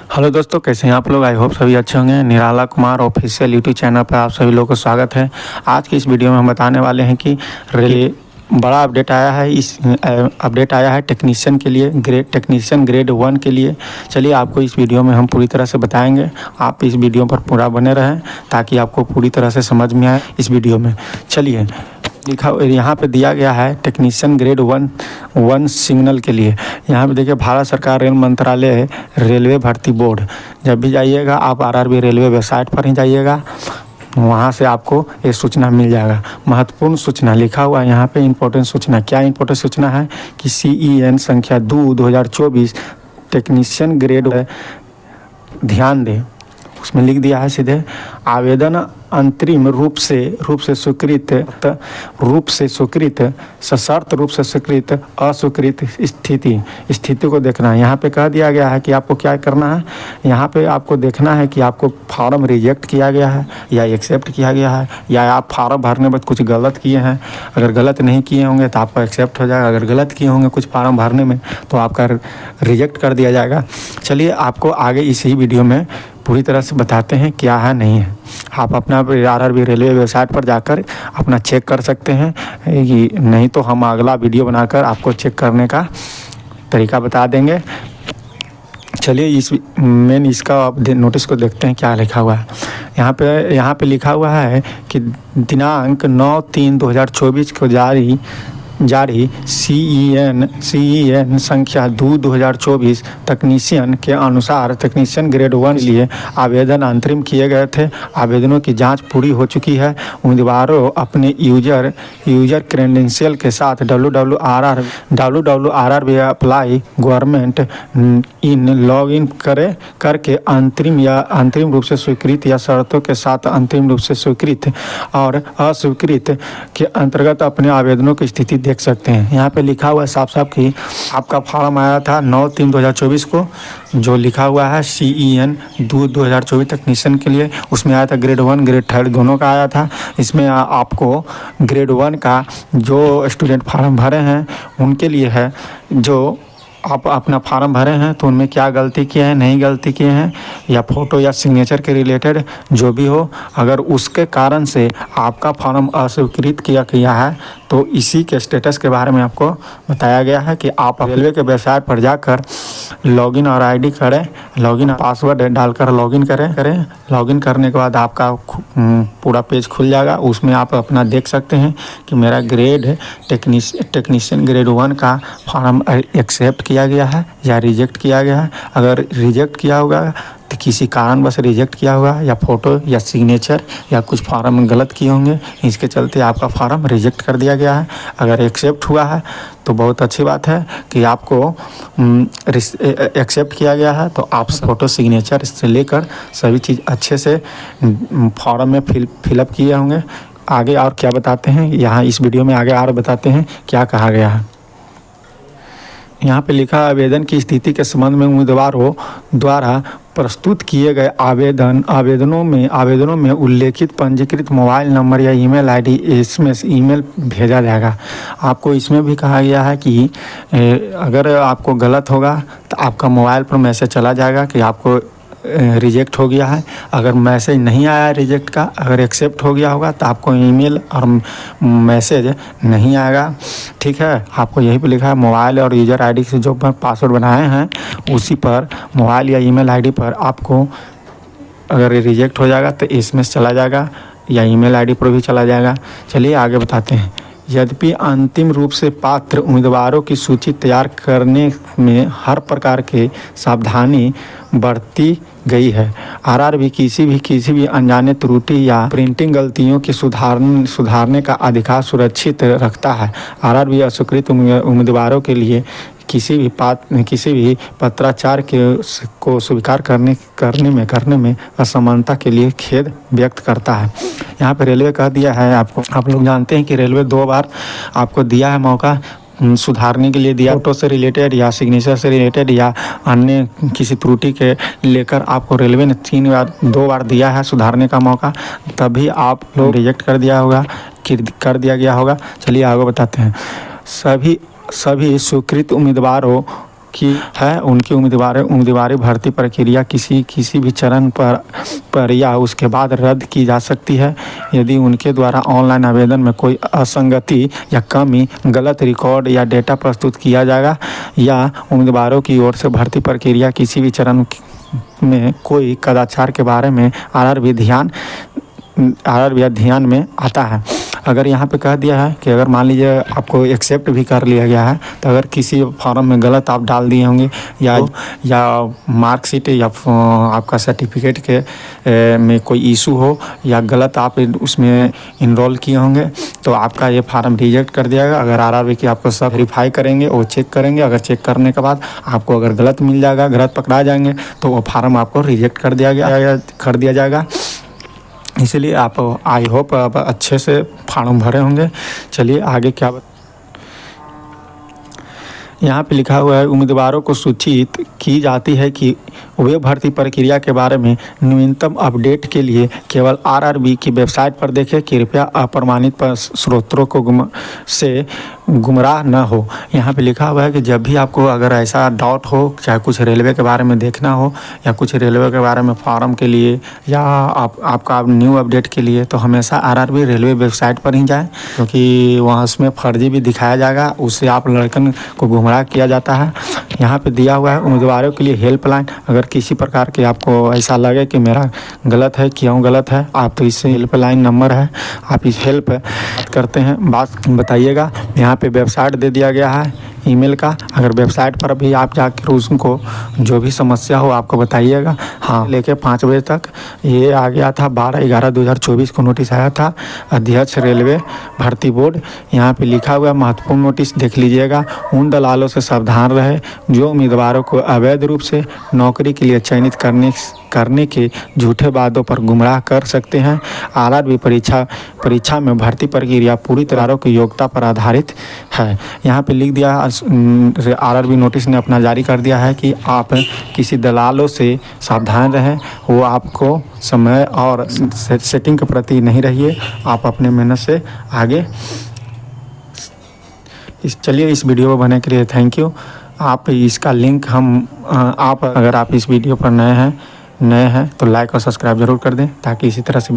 Hello दोस्तों, कैसे हैं आप लोग। आई होप सभी अच्छे होंगे। निराला कुमार ऑफिशियल यूट्यूब चैनल पर आप सभी लोगों को स्वागत है। आज की इस वीडियो में हम बताने वाले हैं कि रेलवे बड़ा अपडेट आया है। इस अपडेट आया है टेक्नीशियन के लिए, टेक्नीशियन ग्रेड 1 के लिए। चलिए आपको इस वीडियो में हम पूरी तरह से बताएंगे। आप इस वीडियो पर पूरा बने रहें ताकि आपको पूरी तरह से समझ में आए इस वीडियो में। चलिए, लिखा यहाँ पे दिया गया है टेक्नीशियन ग्रेड 1 सिग्नल के लिए। यहाँ पे देखिए, भारत सरकार रेल मंत्रालय रेलवे भर्ती बोर्ड। जब भी जाइएगा आप आरआरबी रेलवे वेबसाइट पर ही जाइएगा, वहाँ से आपको ये सूचना मिल जाएगा। महत्वपूर्ण सूचना लिखा हुआ है यहाँ पे। इंपॉर्टेंट सूचना, क्या इंपॉर्टेंट सूचना है कि CEN संख्या 2024 टेक्नीशियन ग्रेड। ध्यान दें, उसमें लिख दिया है सीधे, आवेदन अंतरिम रूप से स्वीकृत सशर्त रूप से स्वीकृत अस्वीकृत स्थिति को देखना है। यहाँ पे कह दिया गया है कि आपको क्या करना है। यहाँ पे आपको देखना है कि आपको फॉर्म रिजेक्ट किया गया है या एक्सेप्ट किया गया है, या आप फॉर्म भरने में कुछ गलत किए हैं। अगर गलत नहीं किए होंगे तो आपका एक्सेप्ट हो जाएगा। अगर गलत किए होंगे कुछ फॉर्म भरने में तो आपका रिजेक्ट कर दिया जाएगा। चलिए आपको आगे इसी वीडियो में पूरी तरह से बताते हैं क्या है नहीं है। आप अपना आरआरबी रेलवे वेबसाइट पर जाकर अपना चेक कर सकते हैं, कि नहीं तो हम अगला वीडियो बनाकर आपको चेक करने का तरीका बता देंगे। चलिए इसका नोटिस को देखते हैं क्या लिखा हुआ है। यहाँ पे लिखा हुआ है कि दिनांक 9/3/2024 को जारी CEN संख्या 2024 टेक्नीशियन के अनुसार टेक्नीशियन ग्रेड 1 के लिए आवेदन अंतरिम किए गए थे। आवेदनों की जांच पूरी हो चुकी है। उम्मीदवारों अपने यूजर क्रेडेंशियल के साथ www.rrb apply government in log in करके अंतरिम रूप से स्वीकृत या शर्तों के साथ अंतिम रूप से स्वीकृत और अस्वीकृत के अंतर्गत अपने आवेदनों की स्थिति देख सकते हैं। यहाँ पे लिखा हुआ है साफ साफ कि आपका फॉर्म आया था 9/3/2024 को, जो लिखा हुआ है CEN 2024 टेक्नीशियन के लिए। उसमें आया था ग्रेड 1 ग्रेड 3 दोनों का आया था। इसमें आपको ग्रेड 1 का जो स्टूडेंट फॉर्म भरे हैं उनके लिए है। जो आप अपना फॉर्म भरे हैं तो उनमें क्या गलती किए हैं, नहीं गलती किए हैं, या फ़ोटो या सिग्नेचर के रिलेटेड जो भी हो, अगर उसके कारण से आपका फॉर्म अस्वीकृत किया गया है तो इसी के स्टेटस के बारे में आपको बताया गया है कि आप रेलवे के वेबसाइट पर जाकर लॉगिन और ID करें, लॉगिन पासवर्ड डालकर लॉगिन करें। लॉगिन करने के बाद आपका पूरा पेज खुल जाएगा। उसमें आप अपना देख सकते हैं कि मेरा ग्रेड टेक्नीशियन ग्रेड 1 का फॉर्म एक्सेप्ट किया गया है या रिजेक्ट किया गया है। अगर रिजेक्ट किया होगा तो किसी कारणवश रिजेक्ट किया होगा, या फ़ोटो या सिग्नेचर या कुछ फॉर्म में गलत किए होंगे, इसके चलते आपका फॉर्म रिजेक्ट कर दिया गया है। अगर एक्सेप्ट हुआ है तो बहुत अच्छी बात है कि आपको एक्सेप्ट किया गया है, तो आप फ़ोटो सिग्नेचर से लेकर सभी चीज़ अच्छे से फॉर्म में फिलअप किए होंगे। आगे और क्या बताते हैं, यहाँ इस वीडियो में आगे और बताते हैं क्या कहा गया है। यहाँ पे लिखा आवेदन की स्थिति के संबंध में उम्मीदवारों द्वारा प्रस्तुत किए गए आवेदनों में उल्लेखित पंजीकृत मोबाइल नंबर या ईमेल ID इसमें ईमेल भेजा जाएगा। आपको इसमें भी कहा गया है कि अगर आपको गलत होगा तो आपका मोबाइल पर मैसेज चला जाएगा कि आपको रिजेक्ट हो गया है। अगर मैसेज नहीं आया रिजेक्ट का, अगर एक्सेप्ट हो गया होगा तो आपको ईमेल और मैसेज नहीं आएगा। ठीक है, आपको यहीं पे लिखा है मोबाइल और यूज़र ID से जो पासवर्ड बनाए हैं उसी पर मोबाइल या ईमेल ID पर आपको अगर रिजेक्ट हो जाएगा तो SMS चला जाएगा या ईमेल ID पर भी चला जाएगा। चलिए आगे बताते हैं। यद्यपि अंतिम रूप से पात्र उम्मीदवारों की सूची तैयार करने में हर प्रकार की सावधानी बरती गई है। आरआरबी किसी भी अनजाने त्रुटि या प्रिंटिंग गलतियों की सुधारने का अधिकार सुरक्षित रखता है। आरआरबी अस्वीकृत उम्मीदवारों के लिए किसी भी पत्राचार को स्वीकार करने में असमानता के लिए खेद व्यक्त करता है। यहाँ पे रेलवे कह दिया है आपको, आप लोग जानते हैं कि रेलवे 2 बार आपको दिया है मौका सुधारने के लिए दिया। फोटो से रिलेटेड या सिग्नेचर से रिलेटेड या अन्य किसी त्रुटि के लेकर आपको रेलवे ने 2 बार दिया है सुधारने का मौका, तभी आप लोग रिजेक्ट कर दिया गया होगा। चलिए आगे बताते हैं। सभी स्वीकृत उम्मीदवारों की है उनकी उम्मीदवारी भर्ती प्रक्रिया किसी भी चरण पर या उसके बाद रद्द की जा सकती है यदि उनके द्वारा ऑनलाइन आवेदन में कोई असंगति या कमी, गलत रिकॉर्ड या डेटा प्रस्तुत किया जाएगा या उम्मीदवारों की ओर से भर्ती प्रक्रिया किसी भी चरण में कोई कदाचार के बारे में आरआरबी ध्यान में आता है। अगर यहाँ पे कह दिया है कि अगर मान लीजिए आपको एक्सेप्ट भी कर लिया गया है तो अगर किसी फॉर्म में गलत आप डाल दिए होंगे या मार्कशीट या आपका सर्टिफिकेट के में कोई इशू हो या गलत आप उसमें इनरोल किए होंगे तो आपका ये फार्म रिजेक्ट कर दिया जाएगा। अगर आरआरबी की आपको सब वेरीफाई करेंगे और चेक करेंगे, अगर चेक करने के बाद आपको अगर गलत मिल जाएगा, गलत पकड़ा जाएंगे तो वो फार्म आपको रिजेक्ट कर दिया जाएगा। इसलिए आप आई होप आप अच्छे से फॉर्म भरे होंगे। चलिए आगे क्या यहाँ पे लिखा हुआ है, उम्मीदवारों को सूचित की जाती है कि वे भर्ती प्रक्रिया के बारे में न्यूनतम अपडेट के लिए केवल आरआरबी की वेबसाइट पर देखें। कृपया अप्रमाणित स्रोतों को से गुमराह न हो। यहाँ पे लिखा हुआ है कि जब भी आपको अगर ऐसा डाउट हो, चाहे कुछ रेलवे के बारे में देखना हो या कुछ रेलवे के बारे में फॉर्म के लिए या आपका न्यू अपडेट के लिए, तो हमेशा आरआरबी रेलवे वेबसाइट पर ही जाएं, क्योंकि वहाँ उसमें फर्जी भी दिखाया जाएगा, उससे आप लड़कन को गुमराह किया जाता है। यहाँ पे दिया हुआ है उम्मीदवारों के लिए हेल्पलाइन। अगर किसी प्रकार के आपको ऐसा लगे कि मेरा गलत है, क्यों गलत है, आप तो इससे हेल्पलाइन नंबर है, आप इस हेल्प करते हैं, बात बताइएगा। यहाँ पे वेबसाइट दे दिया गया है ईमेल का। अगर वेबसाइट पर भी आप जाकर उसको जो भी समस्या हो आपको बताइएगा। हाँ, लेके 5 बजे तक ये आ गया था। 12/11/2024 को नोटिस आया था अध्यक्ष रेलवे भर्ती बोर्ड। यहाँ पे लिखा हुआ महत्वपूर्ण नोटिस देख लीजिएगा। उन दलालों से सावधान रहे जो उम्मीदवारों को अवैध रूप से नौकरी के लिए चयनित करने के झूठे वादों पर गुमराह कर सकते हैं। आरआरबी परीक्षा में भर्ती प्रक्रिया पूरी तरह की योग्यता पर आधारित है। यहाँ पे लिख दिया, आरआरबी नोटिस ने अपना जारी कर दिया है कि आप किसी दलालों से सावधान रहें। वो आपको समय और सेटिंग के प्रति नहीं रहिए, आप अपने मेहनत से आगे। चलिए इस वीडियो में बने के लिए थैंक यू। आप इसका लिंक अगर आप इस वीडियो पर नए हैं तो लाइक और सब्सक्राइब जरूर कर दें ताकि इसी तरह से